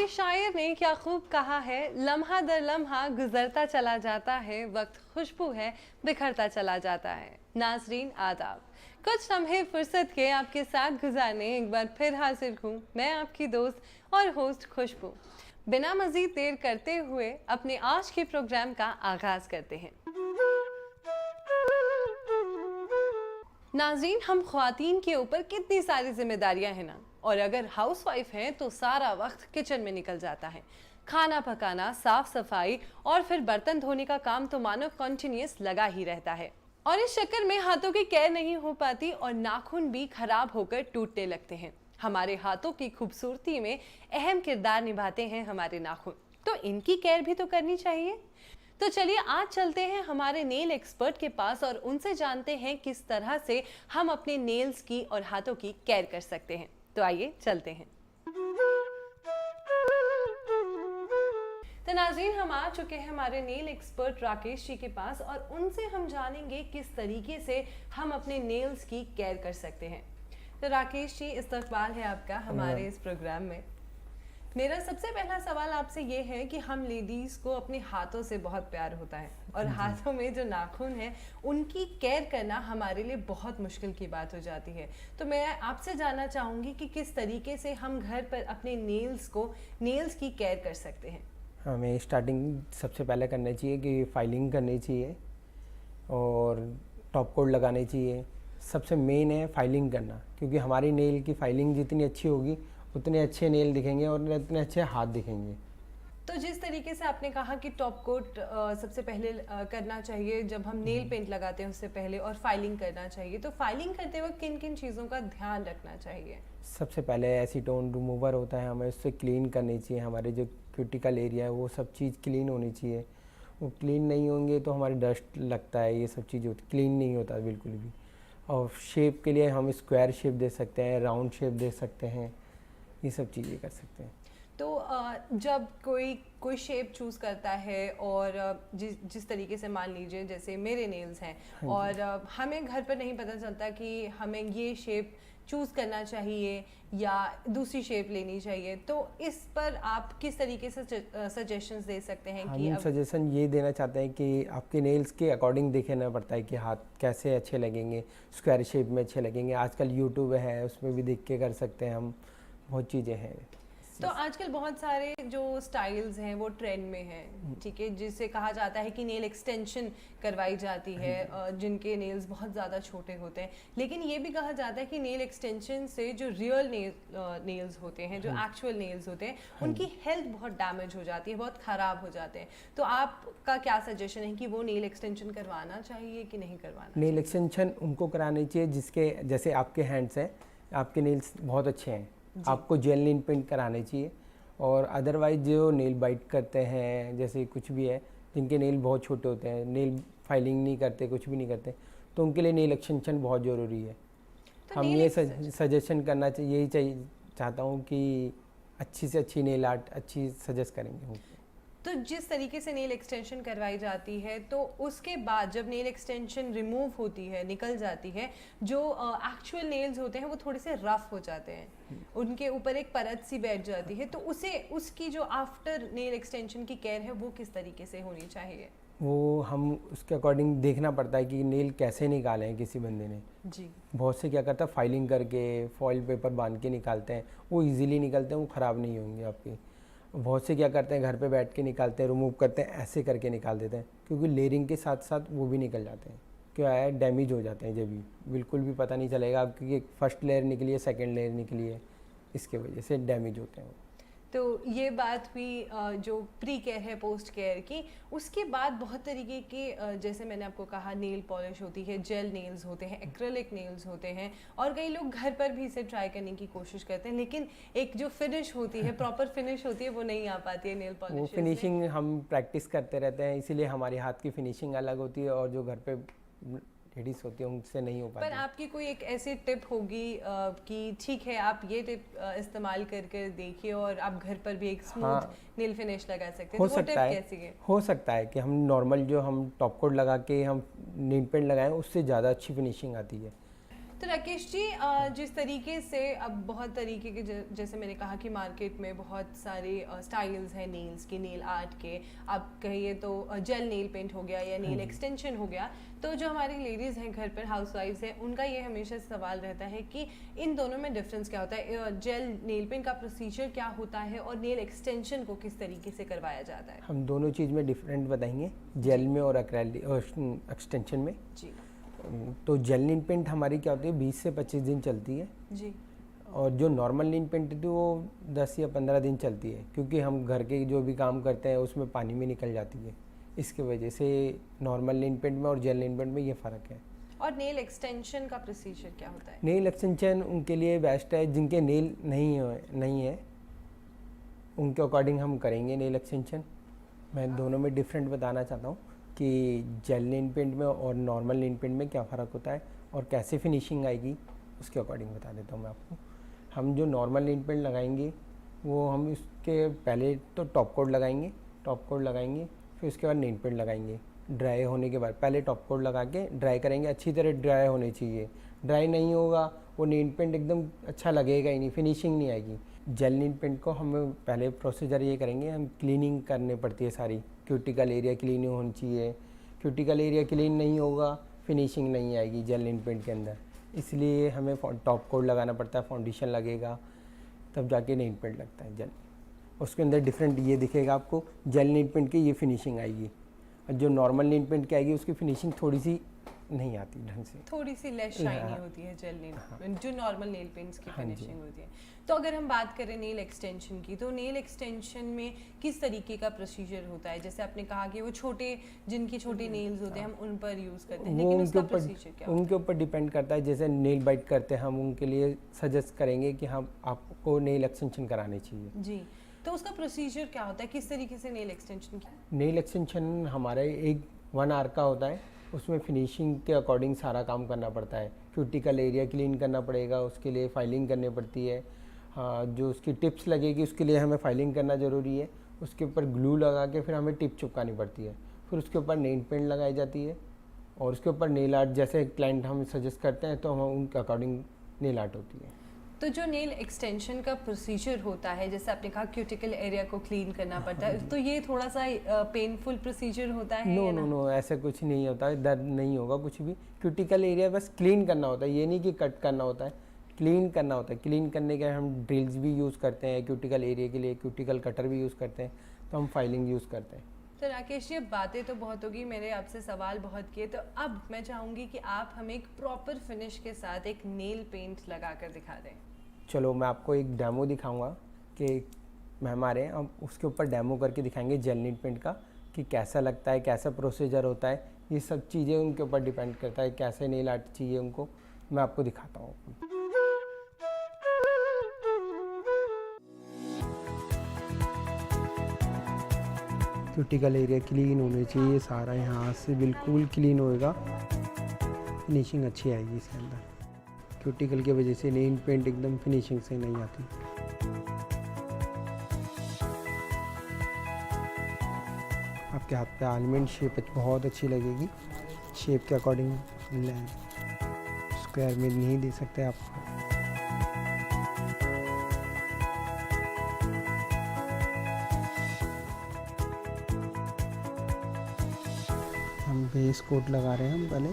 किसी शायर ने क्या खूब कहा है, लम्हा दर लम्हा गुजरता चला जाता है, वक्त खुशबू है बिखरता चला जाता है। नाजरीन आदाब, कुछ लम्हे फुर्सत के आपके साथ गुजारने एक बार फिर हाजिर हूँ मैं, आपकी दोस्त और होस्ट खुशबू। बिना मजीद देर करते हुए अपने आज के प्रोग्राम का आगाज करते हैं। नाज़रीन, हम ख्वातीन के ऊपर कितनी सारी जिम्मेदारियां हैं ना, और अगर हाउसवाइफ हैं तो सारा वक्त किचन में निकल जाता है। खाना पकाना, साफ सफाई और फिर बर्तन धोने का काम तो मानो कंटिन्यूअस लगा ही रहता है। और इस चक्कर में हाथों की केयर नहीं हो पाती और नाखून भी खराब होकर टूटने लगते हैं। हमारे हाथों की खूबसूरती में अहम किरदार निभाते हैं हमारे नाखून, तो इनकी केयर भी तो करनी चाहिए। तो चलिए आज चलते हैं हमारे नेल एक्सपर्ट के पास और उनसे जानते हैं किस तरह से हम अपने नेल्स की और हाथों की केयर कर सकते हैं। तो आइए चलते हैं। तो नाज़रीन, हम आ चुके हैं हमारे नेल एक्सपर्ट राकेश जी के पास और उनसे हम जानेंगे किस तरीके से हम अपने नेल्स की केयर कर सकते हैं। तो राकेश जी, इस्तकबाल है आपका हमारे इस प्रोग्राम में। मेरा सबसे पहला सवाल आपसे ये है कि हम लेडीज़ को अपने हाथों से बहुत प्यार होता है और हाथों में जो नाखून है उनकी केयर करना हमारे लिए बहुत मुश्किल की बात हो जाती है। तो मैं आपसे जानना चाहूँगी कि किस तरीके से हम घर पर अपने नेल्स की केयर कर सकते हैं। हमें स्टार्टिंग सबसे पहले करना चाहिए कि फाइलिंग करनी चाहिए और टॉप कोट लगाने चाहिए। सबसे मेन है फाइलिंग करना, क्योंकि हमारी नेल की फाइलिंग जितनी अच्छी होगी उतने अच्छे नेल दिखेंगे और उतने अच्छे हाथ दिखेंगे। तो जिस तरीके से आपने कहा कि टॉप कोट सबसे पहले करना चाहिए जब हम नेल पेंट लगाते हैं उससे पहले, और फाइलिंग करना चाहिए, तो फाइलिंग करते वक्त किन किन चीज़ों का ध्यान रखना चाहिए? सबसे पहले एसीटोन रिमूवर होता है, हमें उससे क्लीन करनी चाहिए। हमारे जो क्यूटिकल एरिया है वो सब चीज़ क्लीन होनी चाहिए। वो क्लीन नहीं होंगे तो हमारी डस्ट लगता है, ये सब चीज़ होती, क्लीन नहीं होता बिल्कुल भी। और शेप के लिए हम स्क्वायर शेप दे सकते हैं, राउंड शेप दे सकते हैं, ये सब चीज़ें कर सकते हैं। तो जब कोई शेप चूज़ करता है और जिस तरीके से मान लीजिए जैसे मेरे नेल्स हैं और हमें घर पर नहीं पता चलता कि हमें ये शेप चूज़ करना चाहिए या दूसरी शेप लेनी चाहिए, तो इस पर आप किस तरीके से सजेशंस दे सकते हैं? हम सजेशन ये देना चाहते हैं कि आपके नेल्स के अकॉर्डिंग देखना पड़ता है कि हाथ कैसे अच्छे लगेंगे, स्क्वायर शेप में अच्छे लगेंगे। आजकल यूट्यूब है, उसमें भी देख के कर सकते हैं हम, बहुत चीज़ें हैं। तो आजकल बहुत सारे जो स्टाइल्स हैं वो ट्रेंड में हैं, ठीक है, जिसे कहा जाता है कि नेल एक्सटेंशन करवाई जाती है जिनके नेल्स बहुत ज़्यादा छोटे होते हैं। लेकिन ये भी कहा जाता है कि नेल एक्सटेंशन से जो रियल नेल्स होते हैं, जो एक्चुअल नेल्स होते हैं, उनकी हेल्थ बहुत डैमेज हो जाती है, बहुत ख़राब हो जाते हैं। तो आपका क्या सजेशन है कि वो नेल एक्सटेंशन करवाना चाहिए कि नहीं करवाना? नेल एक्सटेंशन उनको करानी चाहिए जिसके, जैसे आपके हैंड्स हैं, आपके नेल्स बहुत अच्छे हैं, आपको जेल नेल पेंट कराने चाहिए। और अदरवाइज जो नेल बाइट करते हैं, जैसे कुछ भी है, जिनके नेल बहुत छोटे होते हैं, नेल फाइलिंग नहीं करते, कुछ भी नहीं करते, तो उनके लिए नेल एक्सटेंशन बहुत ज़रूरी है। तो हम ये सजेशन करना चाहिए, यही चाहिए चाहता हूँ कि अच्छी से अच्छी नेल आर्ट अच्छी सजेस्ट करेंगे। तो जिस तरीके से नेल एक्सटेंशन करवाई जाती है, तो उसके बाद जब नेल एक्सटेंशन रिमूव होती है, निकल जाती है, जो एक्चुअल नेल्स होते हैं वो थोड़े से रफ हो जाते हैं, उनके ऊपर एक परत सी बैठ जाती है, तो उसकी जो आफ्टर नेल एक्सटेंशन की केयर है वो किस तरीके से होनी चाहिए? वो हम उसके अकॉर्डिंग देखना पड़ता है कि नेल कैसे निकाले हैं किसी बंदे ने जी। बहुत से क्या करता है, फाइलिंग करके फॉइल पेपर बांध के निकालते हैं, वो इजीली निकलते हैं, वो ख़राब नहीं होंगे आपके। बहुत से क्या करते हैं, घर पे बैठ के निकालते हैं, रिमूव करते हैं, ऐसे करके निकाल देते हैं, क्योंकि लेयरिंग के साथ साथ वो भी निकल जाते हैं। क्या है, डैमेज हो जाते हैं, जब भी बिल्कुल भी पता नहीं चलेगा, क्योंकि फर्स्ट लेयर निकली है, सेकेंड लेयर निकली है, इसके वजह से डैमेज होते हैं। तो ये बात हुई जो प्री केयर है, पोस्ट केयर की। उसके बाद बहुत तरीके के, जैसे मैंने आपको कहा, नेल पॉलिश होती है, जेल नेल्स होते हैं, एक्रेलिक नेल्स होते हैं, और कई लोग घर पर भी इसे ट्राई करने की कोशिश करते हैं, लेकिन एक जो फिनिश होती है, प्रॉपर फिनिश होती है, वो नहीं आ पाती है नेल पॉलिश। वो फिनिशिंग हम प्रैक्टिस करते रहते हैं, इसीलिए हमारे हाथ की फिनिशिंग अलग होती है और जो घर पे लेडीज होती है उनसे नहीं हो पाती। पर आपकी कोई एक ऐसी टिप होगी कि ठीक है, आप ये टिप इस्तेमाल करके देखिए और आप घर पर भी एक स्मूथ नेल फिनिश लगा सकते हैं, हो तो सकता है, कैसी है? हो सकता है कि हम नॉर्मल जो हम टॉप कोट लगा के हम नेल पेंट लगाएं, उससे ज़्यादा अच्छी फिनिशिंग आती है। तो राकेश जी, जिस तरीके से अब बहुत तरीके के जैसे मैंने कहा कि मार्केट में बहुत सारे स्टाइल्स हैं नेल्स के, नेल आर्ट के, आप कहिए तो जेल नेल पेंट हो गया या नेल एक्सटेंशन हो गया। तो जो हमारी लेडीज़ हैं घर पर, हाउसवाइफ्स हैं, उनका ये हमेशा सवाल रहता है कि इन दोनों में डिफरेंस क्या होता है, जेल नेल पेंट का प्रोसीजर क्या होता है और नेल एक्सटेंशन को किस तरीके से करवाया जाता है। हम दोनों चीज़ में डिफरेंट बताएंगे, जेल में और एक्सटेंशन में। जी। तो जेल नेल पेंट हमारी क्या होती है 20 से 25 दिन चलती है जी। और जो नॉर्मल नेल पेंट होती है वो 10 या 15 दिन चलती है, क्योंकि हम घर के जो भी काम करते हैं उसमें पानी में निकल जाती है। इसके वजह से नॉर्मल नेल पेंट में और जेल नेल पेंट में ये फ़र्क है। और नेल एक्सटेंशन का प्रोसीजर क्या होता है? नेल एक्सटेंशन उनके लिए बेस्ट है जिनके नेल नहीं है उनके अकॉर्डिंग हम करेंगे नेल एक्सटेंशन। मैं दोनों में डिफरेंट बताना चाहता हूँ कि जेल नेल पेंट में और नॉर्मल नेल पेंट में क्या फ़र्क होता है और कैसे फिनिशिंग आएगी, उसके अकॉर्डिंग बता देता हूँ मैं आपको। हम जो नॉर्मल नेल पेंट लगाएंगे वो हम इसके पहले तो टॉप कोट लगाएंगे, फिर उसके बाद नेल पेंट लगाएंगे। ड्राई होने के बाद पहले टॉप कोट लगा के ड्राई करेंगे, अच्छी तरह ड्राई होनी चाहिए। ड्राई नहीं होगा वो नेल पेंट एकदम अच्छा लगेगा ही नहीं, फिनिशिंग नहीं आएगी। जेल नेल पेंट को हम पहले प्रोसीजर ये करेंगे, हम क्लीनिंग करनी पड़ती है सारी, क्यूटिकल एरिया क्लीन होनी चाहिए। क्यूटिकल एरिया क्लीन नहीं होगा फिनिशिंग नहीं आएगी जेल नेल पेंट के अंदर, इसलिए हमें टॉप कोट लगाना पड़ता है, फाउंडेशन लगेगा तब जाके नेल पेंट लगता है जेल। उसके अंदर डिफरेंट ये दिखेगा आपको, जेल नेल पेंट की ये फिनिशिंग आएगी और जो नॉर्मल नेल पेंट की आएगी उसकी फिनिशिंग थोड़ी सी नहीं आती ढंग से, थोड़ी सी लेस शाइनी होती है जेल नेल, जो नॉर्मल नेल पेंट्स की फिनिशिंग होती है। तो अगर हम बात करें नेल एक्सटेंशन की, तो नेल एक्सटेंशन में किस तरीके का प्रोसीजर होता है? जैसे आपने कहा कि वो जिनकी छोटे नेल्स होते हैं हम उन पर यूज़ करते हैं, लेकिन उसका प्रोसीजर क्या होता है? उनके ऊपर डिपेंड करता है। जैसे नेल बाइट करते हैं हम उनके लिए सजेस्ट करेंगे कि हम आपको नेल एक्सटेंशन करानी चाहिए। जी। तो उसका प्रोसीजर क्या होता है, किस तरीके से नेल एक्सटेंशन की? नेल एक्सटेंशन हमारा एक 1 आवर का होता है, उसमें फिनिशिंग के अकॉर्डिंग सारा काम करना पड़ता है। क्यूटिकल एरिया क्लीन करना पड़ेगा, उसके लिए फाइलिंग करनी पड़ती है। हाँ, जो उसकी टिप्स लगेगी उसके लिए हमें फाइलिंग करना ज़रूरी है। उसके ऊपर ग्लू लगा के फिर हमें टिप चिपकानी पड़ती है, फिर उसके ऊपर नेल पेंट लगाई जाती है और उसके ऊपर नेल आर्ट जैसे क्लाइंट हम सजेस्ट करते हैं तो हम उनके अकॉर्डिंग नेल आर्ट होती है। तो जो नेल एक्सटेंशन का प्रोसीजर होता है, जैसे आपने कहा क्यूटिकल एरिया को क्लीन करना पड़ता है, तो ये थोड़ा सा पेनफुल प्रोसीजर होता है? नो, ऐसा कुछ नहीं होता है, दर्द नहीं होगा कुछ भी। क्यूटिकल एरिया बस क्लीन करना होता है, ये नहीं कि कट करना होता है, क्लीन करना होता है। क्लीन करने के हम ड्रिल्स भी यूज़ करते हैं क्यूटिकल एरिया के लिए, क्यूटिकल कटर भी यूज़ करते हैं, तो हम फाइलिंग यूज़ करते हैं। तो राकेश जी, बातें तो बहुत होगी, मैंने आपसे सवाल बहुत किए, तो अब मैं चाहूँगी कि आप हमें एक प्रॉपर फिनिश के साथ एक नेल पेंट लगा कर दिखा दें। चलो मैं आपको एक डेमो दिखाऊंगा कि मेहमान आ रहे हैं, हम उसके ऊपर डेमो करके दिखाएंगे जेल नेल पेंट का कि कैसा लगता है, कैसा प्रोसीजर होता है। ये सब चीज़ें उनके ऊपर डिपेंड करता है कैसे नेल आर्ट चाहिए उनको, मैं आपको दिखाता हूँ। क्यूटिकल एरिया क्लीन होने चाहिए, सारा यहाँ से बिल्कुल क्लीन होएगा, फिनिशिंग अच्छी आएगी इसके अंदर। क्यूटिकल की वजह से नेल पेंट एकदम फिनिशिंग से नहीं आती। आपके हाथ पे आलमंड शेप बहुत अच्छी लगेगी, शेप के अकॉर्डिंग स्क्वायर में नहीं दे सकते आप। हम बेस कोट लगा रहे हैं हम पहले।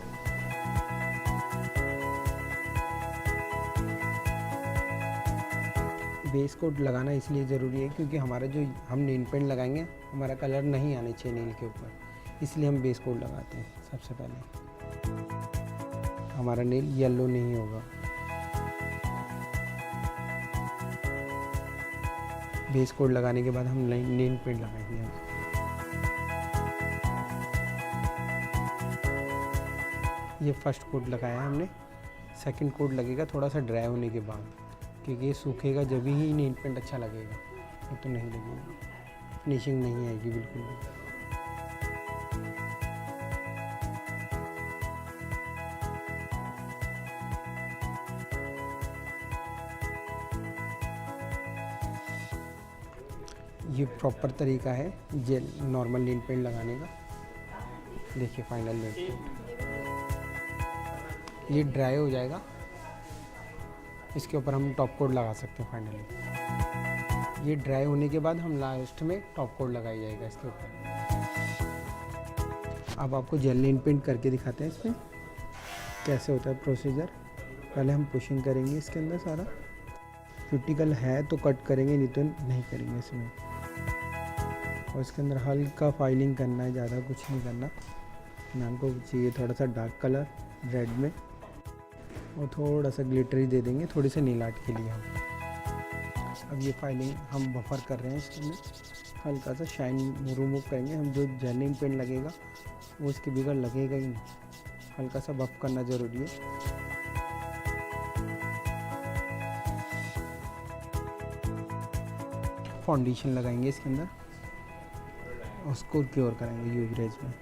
बेस कोट लगाना इसलिए ज़रूरी है क्योंकि हमारा जो हम नेल पेंट लगाएंगे हमारा कलर नहीं आने चाहिए नेल के ऊपर, इसलिए हम बेस कोट लगाते हैं। सबसे पहले हमारा नेल येलो नहीं होगा। बेस कोट लगाने के बाद हम नेल पेंट लगाएंगे। ये फर्स्ट कोट लगाया हमने, सेकंड कोट लगेगा थोड़ा सा ड्राई होने के बाद, क्योंकि ये सूखेगा जब ही नेल पेंट अच्छा लगेगा, ये तो नहीं लगेगा, फिनिशिंग नहीं आएगी बिल्कुल भी। ये प्रॉपर तरीका है जेल नॉर्मल नेल पेंट लगाने का। देखिए फाइनल नेल पेंट ये ड्राई हो जाएगा इसके ऊपर हम टॉप कोट लगा सकते हैं फाइनली। ये ड्राई होने के बाद हम लास्ट में टॉप कोट लगाई जाएगा इसके ऊपर। अब आपको जेल नेल पेंट करके दिखाते हैं इसमें कैसे होता है प्रोसीजर। पहले हम पुशिंग करेंगे इसके अंदर सारा, क्यूटिकल है तो कट करेंगे, नहीं तो नहीं करेंगे इसमें। और इसके अंदर हल्का फाइलिंग करना है, ज़्यादा कुछ नहीं करना। मैम को चाहिए थोड़ा सा डार्क कलर रेड में, और थोड़ा सा ग्लिटरी दे देंगे थोड़ी सी नील आर्ट के लिए हम। अब ये फाइलिंग हम बफर कर रहे हैं, इसके अंदर हल्का सा शाइन रिमूव करेंगे हम। जो जेलिंग पेंट लगेगा वो इसके बिगड़ लगेगा ही नहीं, हल्का सा बफ करना ज़रूरी है। फाउंडेशन लगाएंगे इसके अंदर, उसको क्योर करेंगे यूवी रेज में।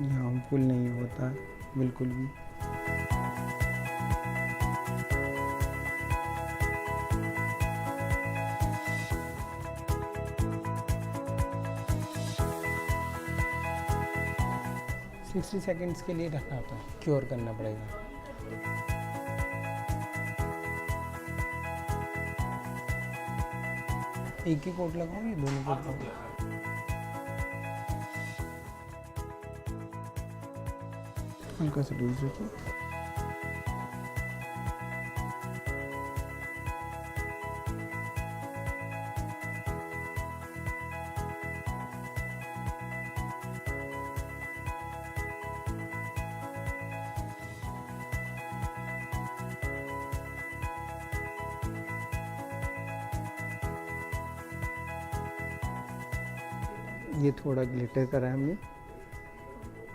ये हार्मफुल नहीं होता बिल्कुल भी। सिक्सटी सेकेंड्स के लिए रखना होता है, क्योर करना पड़ेगा। एक ही कोट लगाओ या दोनों कोट लगाओ? हल्का सा लूज रखिए। ये थोड़ा ग्लिटर करा है हमने।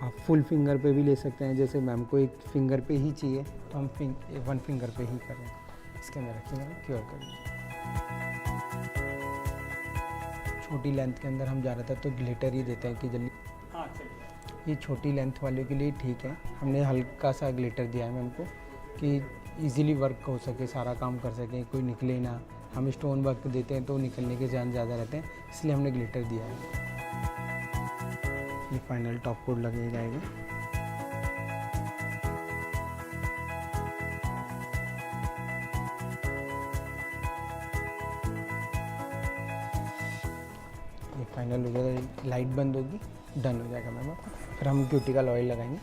आप फुल फिंगर पे भी ले सकते हैं, जैसे मैम को एक फिंगर पे ही चाहिए तो हम वन फिंगर पे ही करें। इसके अंदर रखेंगे, क्योर करेंगे। छोटी लेंथ के अंदर हम जा रहे थे तो ग्लिटर ही देते हैं कि जल्दी। ये छोटी लेंथ वालों के लिए ठीक है, हमने हल्का सा ग्लिटर दिया है मैम को कि इजीली वर्क हो सके, सारा काम कर सके, कोई निकले ना। हम स्टोन वर्क देते हैं तो निकलने के चांस ज़्यादा रहते हैं, इसलिए हमने ग्लिटर दिया है। ये फाइनल टॉप कोट लगे जाएगा। ये फाइनल हो जाएगा, लाइट बंद होगी, डन हो जाएगा मैम आपका। फिर हम क्यूटिकल ऑयल लगाएंगे।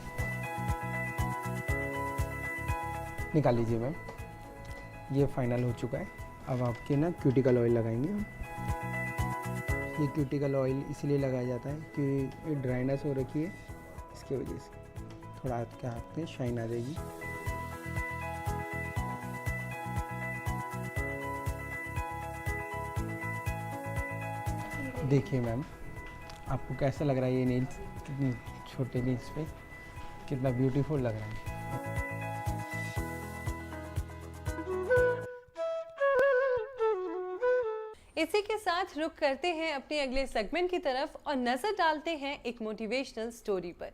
निकाल लीजिए मैम, ये फाइनल हो चुका है। अब आपके ना क्यूटिकल ऑयल लगाएंगे हम। ये क्यूटिकल ऑयल इसलिए लगाया जाता है कि ये ड्राइनेस हो रखी है, इसकी वजह से थोड़ा आपके हाथ में शाइन आ जाएगी। देखिए मैम, आपको कैसा लग रहा है ये नेल्स? कितनी छोटे नेल्स पे कितना ब्यूटीफुल लग रहा है। इसी के साथ रुक करते हैं अपने अगले सेगमेंट की तरफ और नजर डालते हैं एक मोटिवेशनल स्टोरी पर।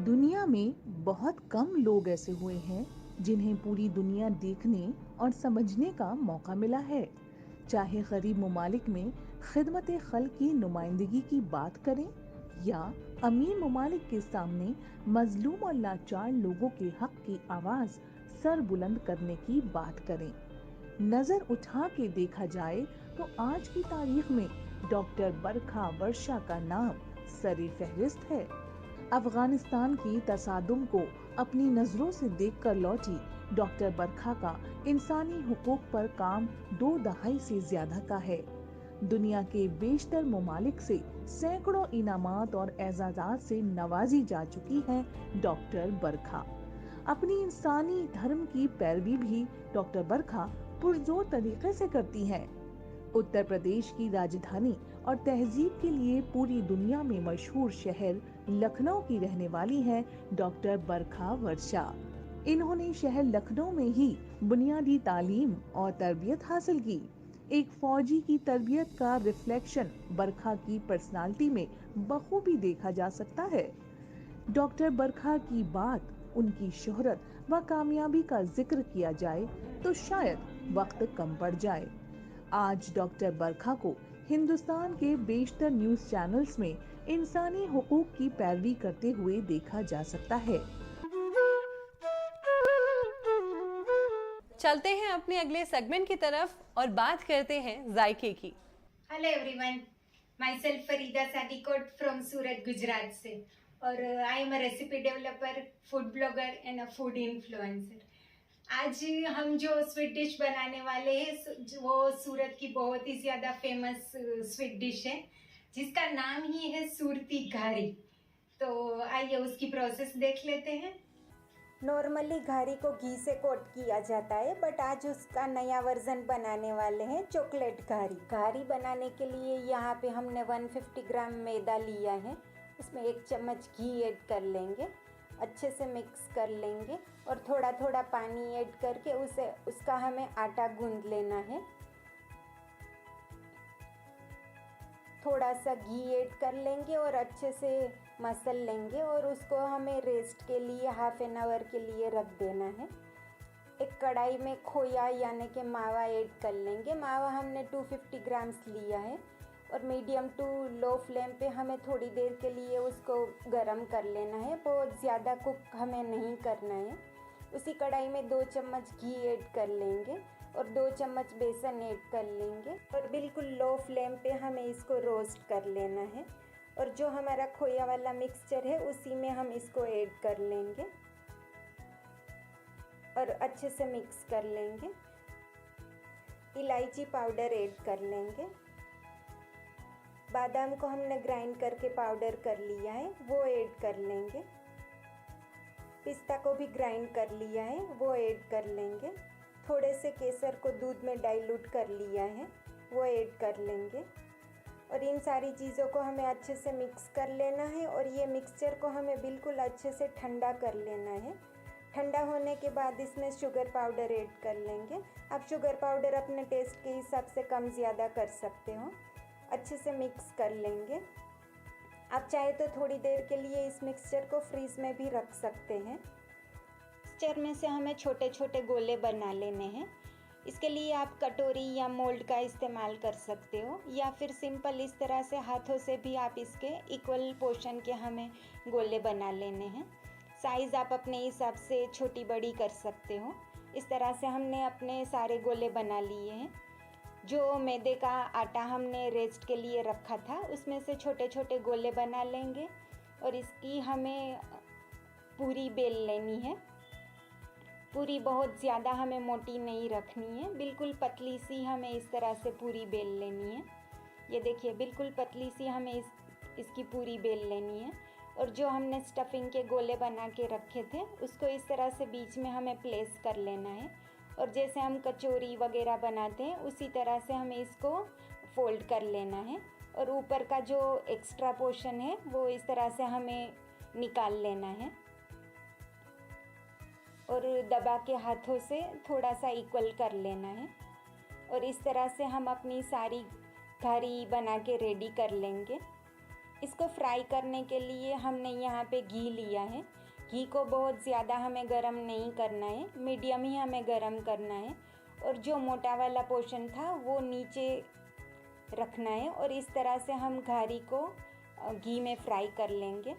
दुनिया में बहुत कम लोग ऐसे हुए हैं जिन्हें पूरी दुनिया देखने और समझने का मौका मिला है। चाहे गरीब ममालिक में खिदमत खल्क की नुमाइंदगी की बात करें या अमीर ममालिक के सामने मजलूम और लाचार लोगों के हक की आवाज सर बुलंद करने की बात करें। नजर उठा के देखा जाए तो आज की तारीख में डॉक्टर बरखा वर्षा का नाम सरे फहरिस्त है। अफगानिस्तान की तसादुम को अपनी नजरों से देखकर लौटी डॉक्टर बरखा का इंसानी हुकूक पर काम 2 दहाई से ज्यादा का है। दुनिया के बेशतर ममालिक से सैकड़ों इनामात और एजाज़ात से नवाजी जा चुकी है डॉक्टर बरखा। अपनी इंसानी धर्म की पैरवी भी डॉक्टर बरखा पुरजोर तरीके से करती हैं। उत्तर प्रदेश की राजधानी और तहजीब के लिए पूरी दुनिया में मशहूर शहर लखनऊ की रहने वाली है डॉक्टर बरखा वर्षा। इन्होंने शहर लखनऊ में ही बुनियादी तालीम और तरबियत हासिल की। एक फौजी की तरबियत का रिफ्लेक्शन बरखा की पर्सनालिटी में बखूबी देखा जा सकता है। डॉक्टर बरखा की बात, उनकी शोहरत व कामयाबी का जिक्र किया जाए तो शायद वक्त कम पड़ जाए। आज डॉक्टर बरखा को हिंदुस्तान के बेशतर न्यूज चैनल्स में इंसानी हुकूक की पैरवी करते हुए देखा जा सकता है। चलते हैं अपने अगले सेगमेंट की तरफ और बात करते हैं जायके की। Hello everyone, myself Farida Sadikot from Surat Gujarat से, और I am a recipe developer, food blogger and a food influencer. आज हम जो स्वीट डिश बनाने वाले हैं वो सूरत की बहुत ही ज़्यादा फेमस स्वीट डिश है जिसका नाम ही है सूरती घारी। तो आइए उसकी प्रोसेस देख लेते हैं। नॉर्मली घारी को घी से कोट किया जाता है, बट आज उसका नया वर्जन बनाने वाले हैं, चॉकलेट घारी। घारी बनाने के लिए यहाँ पे हमने 150 ग्राम मैदा लिया है, उसमें 1 चम्मच घी ऐड कर लेंगे, अच्छे से मिक्स कर लेंगे और थोड़ा थोड़ा पानी ऐड करके उसका हमें आटा गूंद लेना है। थोड़ा सा घी ऐड कर लेंगे और अच्छे से मसल लेंगे और उसको हमें रेस्ट के लिए हाफ एन आवर के लिए रख देना है। एक कढ़ाई में खोया यानी कि मावा ऐड कर लेंगे। मावा हमने 250 ग्राम्स लिया है और मीडियम टू लो फ्लेम पे हमें थोड़ी देर के लिए उसको गरम कर लेना है, बहुत ज़्यादा कुक हमें नहीं करना है। उसी कढ़ाई में 2 चम्मच घी ऐड कर लेंगे और 2 चम्मच बेसन ऐड कर लेंगे और बिल्कुल लो फ्लेम पे हमें इसको रोस्ट कर लेना है। और जो हमारा खोया वाला मिक्सचर है उसी में हम इसको ऐड कर लेंगे और अच्छे से मिक्स कर लेंगे। इलायची पाउडर ऐड कर लेंगे। बादाम को हमने ग्राइंड करके पाउडर कर लिया है, वो ऐड कर लेंगे। पिस्ता को भी ग्राइंड कर लिया है, वो ऐड कर लेंगे। थोड़े से केसर को दूध में डाइल्यूट कर लिया है, वो ऐड कर लेंगे। और इन सारी चीज़ों को हमें अच्छे से मिक्स कर लेना है और ये मिक्सचर को हमें बिल्कुल अच्छे से ठंडा कर लेना है। ठंडा होने के बाद इसमें शुगर पाउडर ऐड कर लेंगे। आप शुगर पाउडर अपने टेस्ट के हिसाब से कम ज़्यादा कर सकते हो। अच्छे से मिक्स कर लेंगे। आप चाहे तो थोड़ी देर के लिए इस मिक्सचर को फ्रीज में भी रख सकते हैं। मिक्सचर में से हमें छोटे छोटे गोले बना लेने हैं। इसके लिए आप कटोरी या मोल्ड का इस्तेमाल कर सकते हो या फिर सिंपल इस तरह से हाथों से भी आप इसके इक्वल पोर्शन के हमें गोले बना लेने हैं। साइज़ आप अपने हिसाब से छोटी बड़ी कर सकते हो। इस तरह से हमने अपने सारे गोले बना लिए हैं। जो मैदे का आटा हमने रेस्ट के लिए रखा था उसमें से छोटे छोटे गोले बना लेंगे और इसकी हमें पूरी बेल लेनी है। पूरी बहुत ज़्यादा हमें मोटी नहीं रखनी है, बिल्कुल पतली सी हमें इस तरह से पूरी बेल लेनी है। ये देखिए बिल्कुल पतली सी हमें इसकी पूरी बेल लेनी है। और जो हमने स्टफिंग के गोले बना के रखे थे उसको इस तरह से बीच में हमें प्लेस कर लेना है और जैसे हम कचौरी वगैरह बनाते हैं उसी तरह से हमें इसको फोल्ड कर लेना है और ऊपर का जो एक्स्ट्रा पोर्शन है वो इस तरह से हमें निकाल लेना है और दबा के हाथों से थोड़ा सा इक्वल कर लेना है। और इस तरह से हम अपनी सारी घारी बना के रेडी कर लेंगे। इसको फ्राई करने के लिए हमने यहाँ पे घी लिया है। घी को बहुत ज़्यादा हमें गरम नहीं करना है, मीडियम ही हमें गरम करना है और जो मोटा वाला पोर्शन था वो नीचे रखना है और इस तरह से हम घारी को घी में फ्राई कर लेंगे।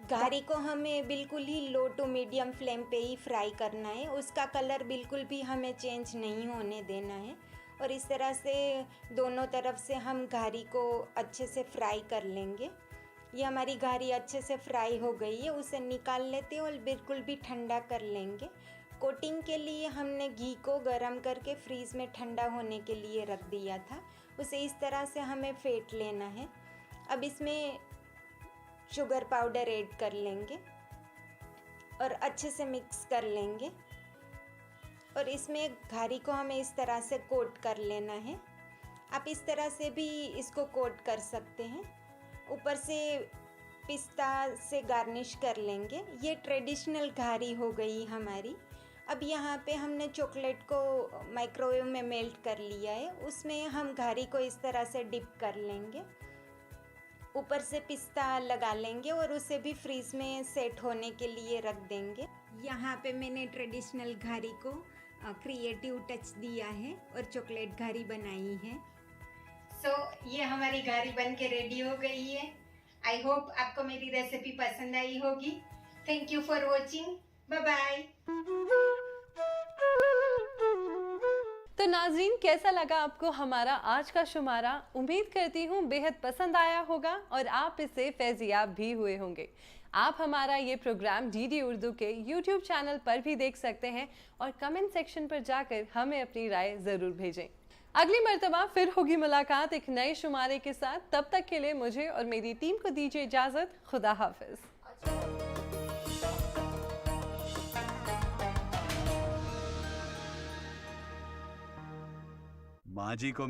घारी को हमें बिल्कुल ही लो टू मीडियम फ्लेम पे ही फ्राई करना है, उसका कलर बिल्कुल भी हमें चेंज नहीं होने देना है। और इस तरह से दोनों तरफ से हम घारी को अच्छे से फ्राई कर लेंगे। ये हमारी घारी अच्छे से फ्राई हो गई है, उसे निकाल लेते हैं और बिल्कुल भी ठंडा कर लेंगे। कोटिंग के लिए हमने घी को गरम करके फ्रीज़ में ठंडा होने के लिए रख दिया था, उसे इस तरह से हमें फेंट लेना है। अब इसमें शुगर पाउडर ऐड कर लेंगे और अच्छे से मिक्स कर लेंगे और इसमें घारी को हमें इस तरह से कोट कर लेना है। आप इस तरह से भी इसको कोट कर सकते हैं। ऊपर से पिस्ता से गार्निश कर लेंगे। ये ट्रेडिशनल घारी हो गई हमारी। अब यहाँ पे हमने चॉकलेट को माइक्रोवेव में मेल्ट कर लिया है, उसमें हम घारी को इस तरह से डिप कर लेंगे। ऊपर से पिस्ता लगा लेंगे और उसे भी फ्रीज में सेट होने के लिए रख देंगे। यहाँ पे मैंने ट्रेडिशनल घारी को क्रिएटिव टच दिया है और चॉकलेट घारी बनाई है। सो ये हमारी घारी बन के रेडी हो गई है। आई होप आपको मेरी रेसिपी पसंद आई होगी। Thank you for watching, bye bye. तो नाज़रीन, कैसा लगा आपको हमारा आज का शुमारा? उम्मीद करती हूँ बेहद पसंद आया होगा और आप इससे फैजियाब भी हुए होंगे। आप हमारा ये प्रोग्राम डीडी उर्दू के यूट्यूब चैनल पर भी देख सकते हैं और कमेंट सेक्शन पर जाकर हमें अपनी राय ज़रूर भेजें। अगली मर्तबा फिर होगी मुलाकात एक नए शुमारे के साथ। तब तक के लिए मुझे और मेरी टीम को दीजिए इजाज़त। खुदा हाफिज़। माँ जी को